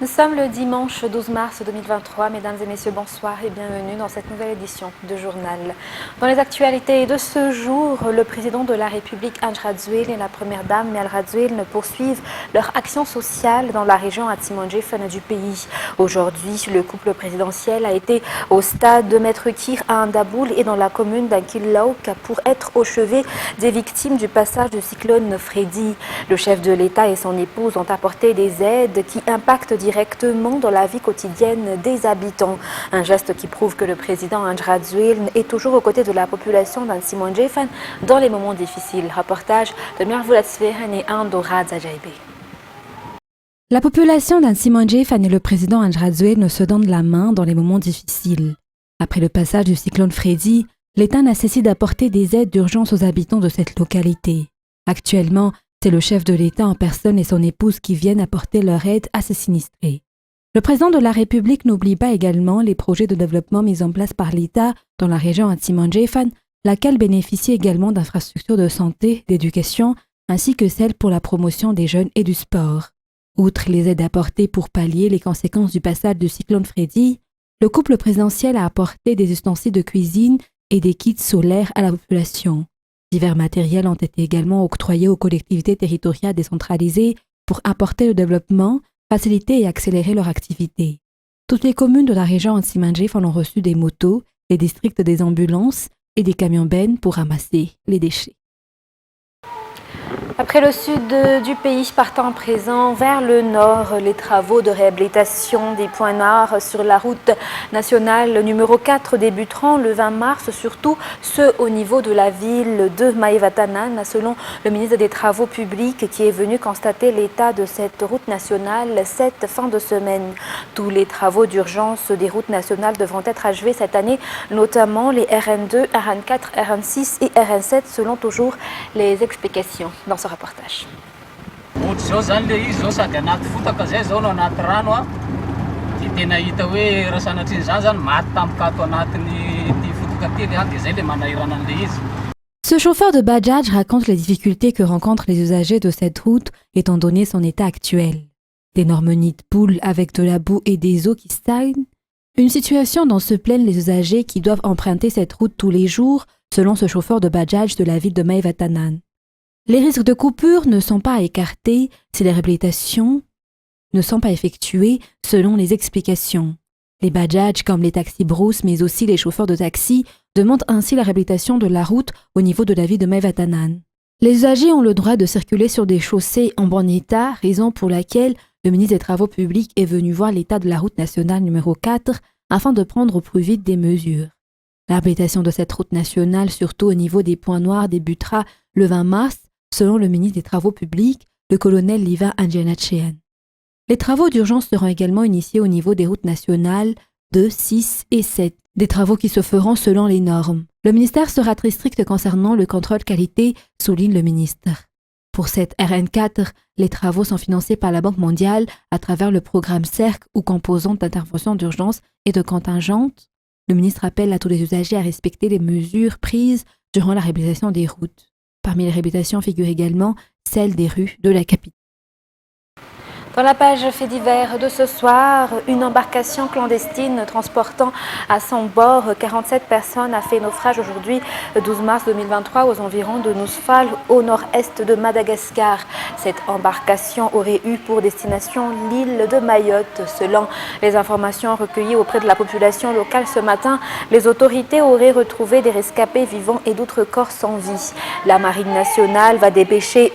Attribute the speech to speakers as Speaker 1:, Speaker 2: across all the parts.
Speaker 1: Nous sommes le dimanche 12 mars 2023. Mesdames et messieurs, bonsoir et bienvenue dans cette nouvelle édition de Journal. Dans les actualités de ce jour, le président de la République, André Rajoelina, et la première dame, Meral Rajoelina, poursuivent leur action sociale dans la région Atimondjefana du pays. Aujourd'hui, le couple présidentiel a été au stade de Maître Kir à Andaboul et dans la commune d'Ankilauk pour être au chevet des victimes du passage du cyclone Freddy. Le chef de l'État et son épouse ont apporté des aides qui impactent directement dans la vie quotidienne des habitants. Un geste qui prouve que le président André Rajoelina est toujours aux côtés de la population d'Atimondjefana dans les moments difficiles. Reportage de Mervoulat Svehan et Andorra Zajaïbe.
Speaker 2: La population d'Atimondjefana et le président André Rajoelina se donnent la main dans les moments difficiles. Après le passage du cyclone Freddy, l'État n'a cessé d'apporter des aides d'urgence aux habitants de cette localité. Actuellement, c'est le chef de l'État en personne et son épouse qui viennent apporter leur aide à ces sinistrés. Le président de la République n'oublie pas également les projets de développement mis en place par l'État dans la région Atimondjefana, laquelle bénéficie également d'infrastructures de santé, d'éducation, ainsi que celles pour la promotion des jeunes et du sport. Outre les aides apportées pour pallier les conséquences du passage du cyclone Freddy, le couple présidentiel a apporté des ustensiles de cuisine et des kits solaires à la population. Divers matériels ont été également octroyés aux collectivités territoriales décentralisées pour apporter le développement, faciliter et accélérer leur activité. Toutes les communes de la région Atimondjefana ont reçu des motos, les districts des ambulances et des camions-bennes pour ramasser les déchets.
Speaker 1: Après le sud du pays, partant à présent vers le nord, les travaux de réhabilitation des points noirs sur la route nationale numéro 4 débuteront le 20 mars, surtout ceux au niveau de la ville de Maïvatanan, selon le ministre des Travaux publics qui est venu constater l'état de cette route nationale cette fin de semaine. Tous les travaux d'urgence des routes nationales devront être achevés cette année, notamment les RN2, RN4, RN6 et RN7, selon toujours les explications dans ce reportage.
Speaker 2: Ce chauffeur de Bajaj raconte les difficultés que rencontrent les usagers de cette route étant donné son état actuel. D'énormes nids de poules avec de la boue et des eaux qui stagnent. Une situation dont se plaignent les usagers qui doivent emprunter cette route tous les jours, selon ce chauffeur de Bajaj de la ville de Maïvatanan. Les risques de coupure ne sont pas à écarter si les réhabilitations ne sont pas effectuées selon les explications. Les Bajaj, comme les taxis brousse, mais aussi les chauffeurs de taxi, demandent ainsi la réhabilitation de la route au niveau de la ville de Maïvatanan. Les usagers ont le droit de circuler sur des chaussées en bon état, raison pour laquelle le ministre des Travaux publics est venu voir l'état de la route nationale numéro 4 afin de prendre au plus vite des mesures. La réhabilitation de cette route nationale, surtout au niveau des points noirs, débutera le 20 mars, selon le ministre des Travaux publics, le colonel Liva Andjanatchean. Les travaux d'urgence seront également initiés au niveau des routes nationales 2, 6 et 7, des travaux qui se feront selon les normes. Le ministère sera très strict concernant le contrôle qualité, souligne le ministre. Pour cette RN4, les travaux sont financés par la Banque mondiale à travers le programme CERC ou composante d'intervention d'urgence et de contingente. Le ministre appelle à tous les usagers à respecter les mesures prises durant la réhabilitation des routes. Parmi les réhabilitations figurent également celles des rues de la capitale.
Speaker 1: Dans la page fait divers de ce soir, une embarcation clandestine transportant à son bord 47 personnes a fait naufrage aujourd'hui, 12 mars 2023, aux environs de Nousfal, au nord-est de Madagascar. Cette embarcation aurait eu pour destination l'île de Mayotte. Selon les informations recueillies auprès de la population locale ce matin, les autorités auraient retrouvé des rescapés vivants et d'autres corps sans vie. La Marine nationale va dépêcher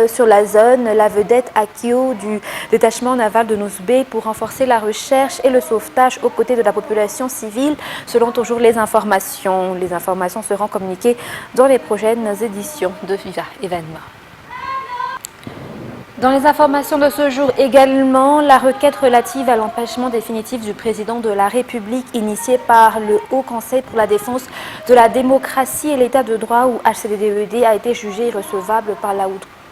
Speaker 1: sur la zone la vedette Akio du détachement naval de Nousbé pour renforcer la recherche et le sauvetage aux côtés de la population civile, selon toujours les informations. Les informations seront communiquées dans les prochaines éditions de Viva Événement. Dans les informations de ce jour également, la requête relative à l'empêchement définitif du président de la République initiée par le Haut Conseil pour la défense de la démocratie et l'état de droit ou HCDDED a été jugée irrecevable par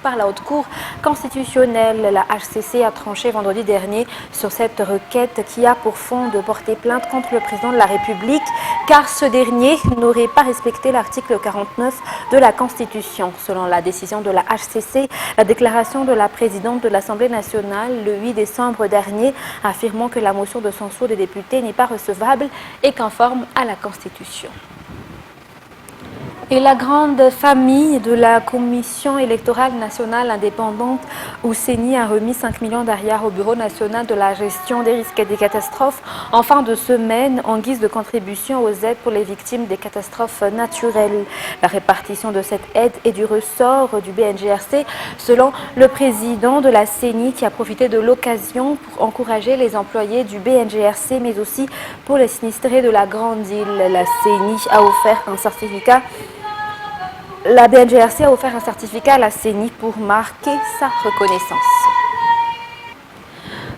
Speaker 1: par la Haute Cour constitutionnelle. La HCC a tranché vendredi dernier sur cette requête qui a pour fond de porter plainte contre le président de la République car ce dernier n'aurait pas respecté l'article 49 de la Constitution. Selon la décision de la HCC, la déclaration de la présidente de l'Assemblée nationale le 8 décembre dernier affirmant que la motion de censure des députés n'est pas recevable et conforme à la Constitution. Et la grande famille de la Commission électorale nationale indépendante ou CENI a remis 5 millions d'ariars au Bureau national de la gestion des risques et des catastrophes en fin de semaine en guise de contribution aux aides pour les victimes des catastrophes naturelles. La répartition de cette aide est du ressort du BNGRC selon le président de la CENI qui a profité de l'occasion pour encourager les employés du BNGRC mais aussi pour les sinistrés de la Grande Île. La CENI a offert un certificat. La BNGRC a offert un certificat à la CENI pour marquer sa reconnaissance.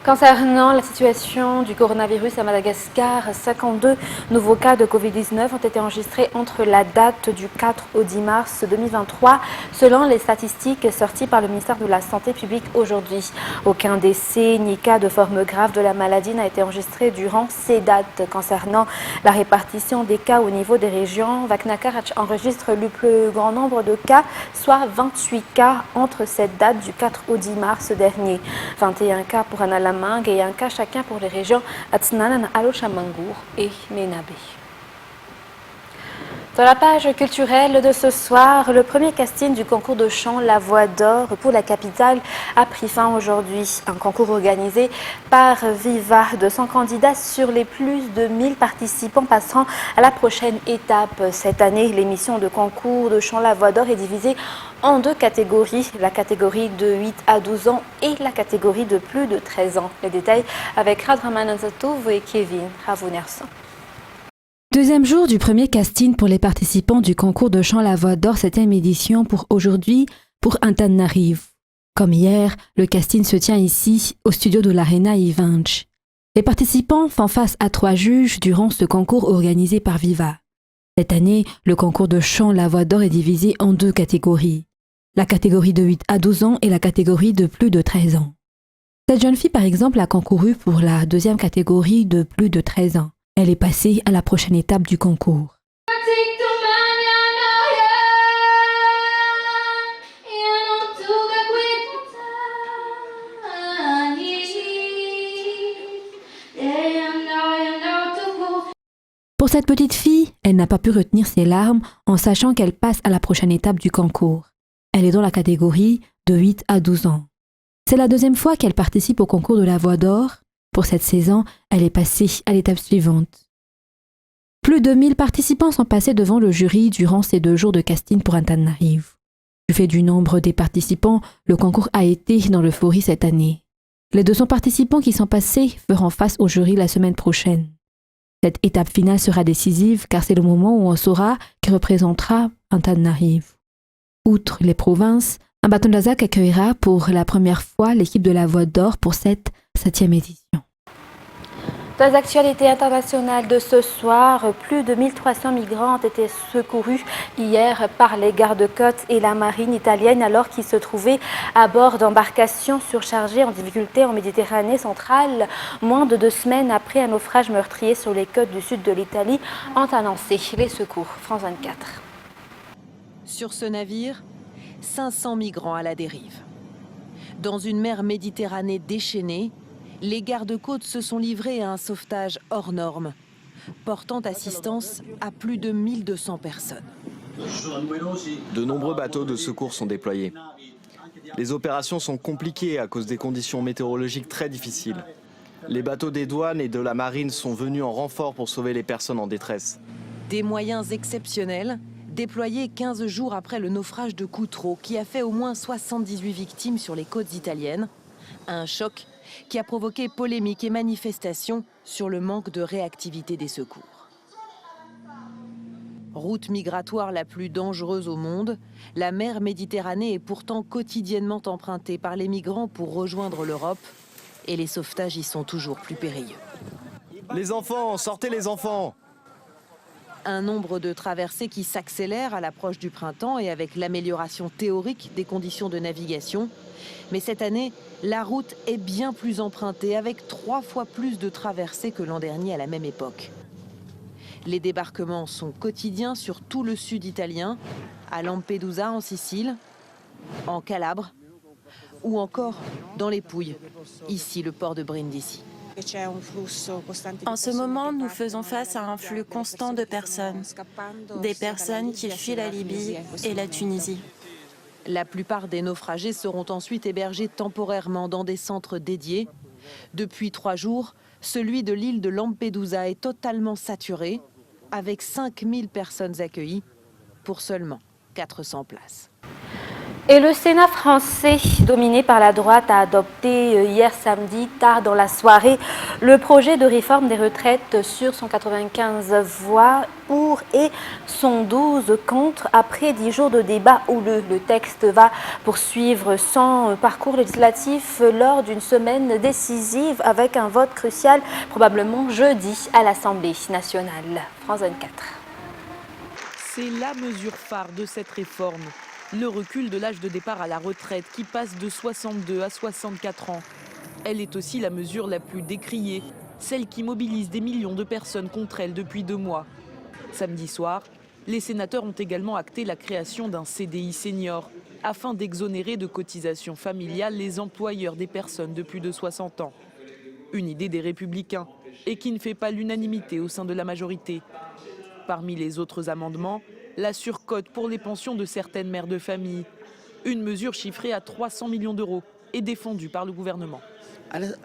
Speaker 1: Concernant la situation du coronavirus à Madagascar, 52 nouveaux cas de Covid-19 ont été enregistrés entre la date du 4 au 10 mars 2023, selon les statistiques sorties par le ministère de la Santé publique aujourd'hui. Aucun décès ni cas de forme grave de la maladie n'a été enregistré durant ces dates. Concernant la répartition des cas au niveau des régions, Vaknakar enregistre le plus grand nombre de cas, soit 28 cas entre cette date du 4 au 10 mars dernier. 21 cas pour Analama et un cas chacun pour les régions Atsnanan, Alochamangour et Menabe. Dans la page culturelle de ce soir, le premier casting du concours de chant La Voix d'Or pour la capitale a pris fin aujourd'hui. Un concours organisé par Viva. 200 candidats sur les plus de 1000 participants passeront à la prochaine étape. Cette année, l'émission de concours de chant La Voix d'Or est divisée en deux catégories, la catégorie de 8 à 12 ans et la catégorie de plus de 13 ans. Les détails avec Radraman Anzatov et Kevin Ravunerson.
Speaker 2: Deuxième jour du premier casting pour les participants du concours de chant La Voix d'Or 7e édition pour aujourd'hui pour Antananarivo. Comme hier, le casting se tient ici au studio de l'Arena Ivanch. Les participants font face à 3 juges durant ce concours organisé par Viva. Cette année, le concours de chant La Voix d'Or est divisé en deux catégories. La catégorie de 8 à 12 ans et la catégorie de plus de 13 ans. Cette jeune fille, par exemple, a concouru pour la deuxième catégorie de plus de 13 ans. Elle est passée à la prochaine étape du concours. Pour cette petite fille, elle n'a pas pu retenir ses larmes en sachant qu'elle passe à la prochaine étape du concours. Elle est dans la catégorie de 8 à 12 ans. C'est la deuxième fois qu'elle participe au concours de La Voix d'Or. Pour cette saison, elle est passée à l'étape suivante. Plus de 1000 participants sont passés devant le jury durant ces 2 jours de casting pour Antananarivo. Du fait du nombre des participants, le concours a été dans l'euphorie cette année. Les 200 participants qui sont passés feront face au jury la semaine prochaine. Cette étape finale sera décisive car c'est le moment où on saura qui représentera Antananarivo. Outre les provinces, Ambatondazak accueillera pour la première fois l'équipe de La Voix d'Or pour cette 7e édition.
Speaker 1: Dans les actualités internationales de ce soir, plus de 1300 migrants ont été secourus hier par les gardes-côtes et la marine italienne alors qu'ils se trouvaient à bord d'embarcations surchargées en difficulté en Méditerranée centrale, moins de 2 semaines après un naufrage meurtrier sur les côtes du sud de l'Italie, ont annoncé les secours. France 24.
Speaker 3: Sur ce navire, 500 migrants à la dérive. Dans une mer Méditerranée déchaînée, les gardes-côtes se sont livrés à un sauvetage hors norme, portant assistance à plus de 1200 personnes.
Speaker 4: De nombreux bateaux de secours sont déployés. Les opérations sont compliquées à cause des conditions météorologiques très difficiles. Les bateaux des douanes et de la marine sont venus en renfort pour sauver les personnes en détresse.
Speaker 3: Des moyens exceptionnels, déployés 15 jours après le naufrage de Cutro, qui a fait au moins 78 victimes sur les côtes italiennes. Un choc qui a provoqué polémiques et manifestations sur le manque de réactivité des secours. Route migratoire la plus dangereuse au monde, la mer Méditerranée est pourtant quotidiennement empruntée par les migrants pour rejoindre l'Europe et les sauvetages y sont toujours plus périlleux.
Speaker 4: Les enfants, sortez les enfants!
Speaker 3: Un nombre de traversées qui s'accélère à l'approche du printemps et avec l'amélioration théorique des conditions de navigation. Mais cette année, la route est bien plus empruntée, avec 3 fois plus de traversées que l'an dernier à la même époque. Les débarquements sont quotidiens sur tout le sud italien, à Lampedusa en Sicile, en Calabre ou encore dans les Pouilles, ici le port de Brindisi.
Speaker 5: En ce moment, nous faisons face à un flux constant de personnes. Des personnes qui fuient la Libye et la Tunisie.
Speaker 3: La plupart des naufragés seront ensuite hébergés temporairement dans des centres dédiés. Depuis 3 jours, celui de l'île de Lampedusa est totalement saturé, avec 5000 personnes accueillies pour seulement 400 places.
Speaker 1: Et le Sénat français, dominé par la droite, a adopté hier samedi, tard dans la soirée, le projet de réforme des retraites sur 195 voix pour et 112 contre après 10 jours de débat houleux. Le texte va poursuivre son parcours législatif lors d'une semaine décisive avec un vote crucial probablement jeudi à l'Assemblée nationale. France 24.
Speaker 6: C'est la mesure phare de cette réforme. Le recul de l'âge de départ à la retraite qui passe de 62 à 64 ans. Elle est aussi la mesure la plus décriée, celle qui mobilise des millions de personnes contre elle depuis 2 mois. Samedi soir, les sénateurs ont également acté la création d'un CDI senior afin d'exonérer de cotisations familiales les employeurs des personnes de plus de 60 ans. Une idée des Républicains et qui ne fait pas l'unanimité au sein de la majorité. Parmi les autres amendements, la surcote pour les pensions de certaines mères de famille. Une mesure chiffrée à 300 millions d'euros et défendue par le gouvernement.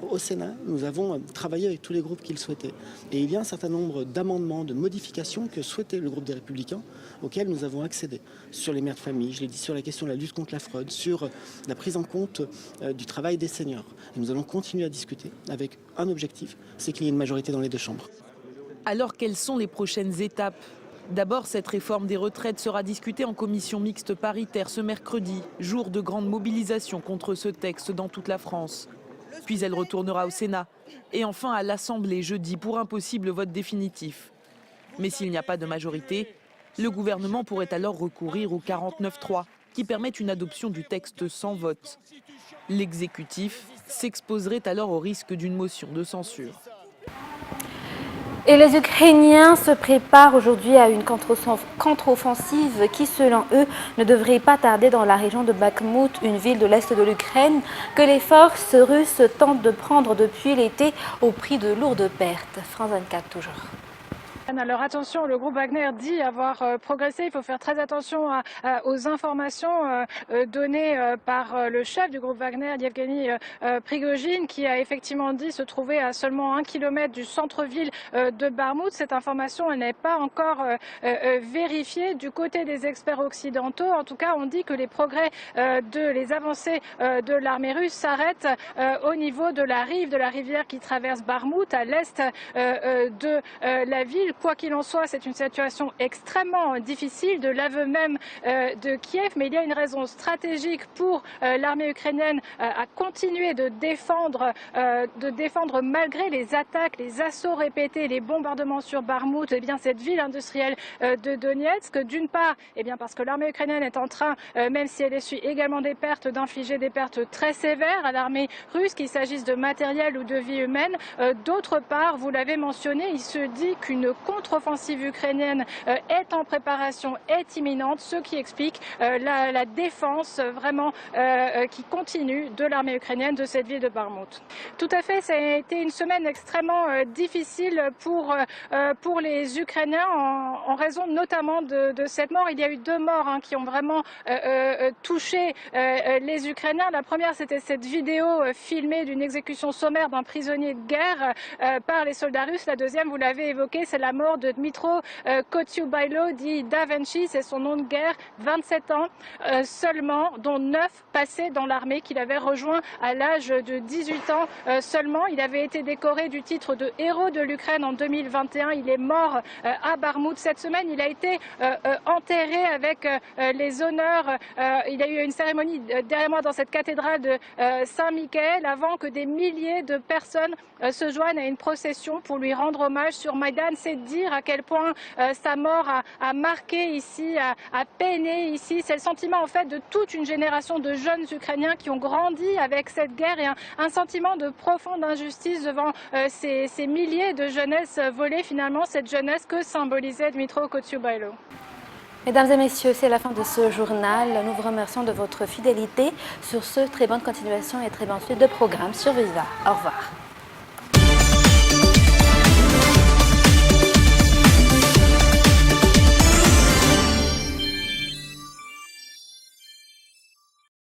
Speaker 7: Au Sénat, nous avons travaillé avec tous les groupes qui le souhaitaient. Et il y a un certain nombre d'amendements, de modifications que souhaitait le groupe des Républicains, auxquels nous avons accédé. Sur les mères de famille, je l'ai dit, sur la question de la lutte contre la fraude, sur la prise en compte du travail des seniors. Et nous allons continuer à discuter avec un objectif, c'est qu'il y ait une majorité dans les 2 chambres.
Speaker 6: Alors, quelles sont les prochaines étapes ? D'abord, cette réforme des retraites sera discutée en commission mixte paritaire ce mercredi, jour de grande mobilisation contre ce texte dans toute la France. Puis elle retournera au Sénat et enfin à l'Assemblée jeudi pour un possible vote définitif. Mais s'il n'y a pas de majorité, le gouvernement pourrait alors recourir au 49.3 qui permet une adoption du texte sans vote. L'exécutif s'exposerait alors au risque d'une motion de censure.
Speaker 1: Et les Ukrainiens se préparent aujourd'hui à une contre-offensive qui, selon eux, ne devrait pas tarder dans la région de Bakhmout, une ville de l'est de l'Ukraine, que les forces russes tentent de prendre depuis l'été au prix de lourdes pertes. France 24 toujours.
Speaker 8: Alors attention, le groupe Wagner dit avoir progressé. Il faut faire très attention aux informations données par le chef du groupe Wagner, Yevgeny Prigojine, qui a effectivement dit se trouver à seulement 1 kilomètre du centre-ville de Bakhmout. Cette information elle n'est pas encore vérifiée du côté des experts occidentaux. En tout cas, on dit que les progrès les avancées de l'armée russe s'arrêtent au niveau de la rive de la rivière qui traverse Bakhmout, à l'est de la ville. Quoi qu'il en soit, c'est une situation extrêmement difficile, de l'aveu même de Kiev, mais il y a une raison stratégique pour l'armée ukrainienne à continuer de défendre malgré les attaques, les assauts répétés, les bombardements sur Bakhmout, eh bien cette ville industrielle de Donetsk. D'une part, eh bien parce que l'armée ukrainienne est en train, même si elle essuie également des pertes, d'infliger des pertes très sévères à l'armée russe, qu'il s'agisse de matériel ou de vie humaine. D'autre part, vous l'avez mentionné, il se dit qu'une contre-offensive ukrainienne est en préparation, est imminente, ce qui explique la défense vraiment qui continue de l'armée ukrainienne de cette ville de Bakhmout. Tout à fait, ça a été une semaine extrêmement difficile pour les Ukrainiens en raison notamment de cette mort. Il y a eu 2 morts qui ont vraiment touché les Ukrainiens. La première, c'était cette vidéo filmée d'une exécution sommaire d'un prisonnier de guerre par les soldats russes. La deuxième, vous l'avez évoqué, c'est la mort de Dmytro Kotyubailo, dit Da Vinci, c'est son nom de guerre, 27 ans seulement, dont 9 passés dans l'armée qu'il avait rejoint à l'âge de 18 ans seulement. Il avait été décoré du titre de héros de l'Ukraine en 2021. Il est mort à Bakhmout cette semaine. Il a été enterré avec les honneurs. Il y a eu une cérémonie derrière moi dans cette cathédrale de Saint-Michael avant que des milliers de personnes se joignent à une procession pour lui rendre hommage sur Maïdan. C'est dire à quel point sa mort a marqué ici, a peiné ici. C'est le sentiment en fait de toute une génération de jeunes Ukrainiens qui ont grandi avec cette guerre et un sentiment de profonde injustice devant ces milliers de jeunesses volées, finalement cette jeunesse que symbolisait Dmytro Kotsioubailo.
Speaker 1: Mesdames et messieurs, c'est la fin de ce journal. Nous vous remercions de votre fidélité. Sur ce, très bonne continuation et très bonne suite de programme sur Viva. Au revoir.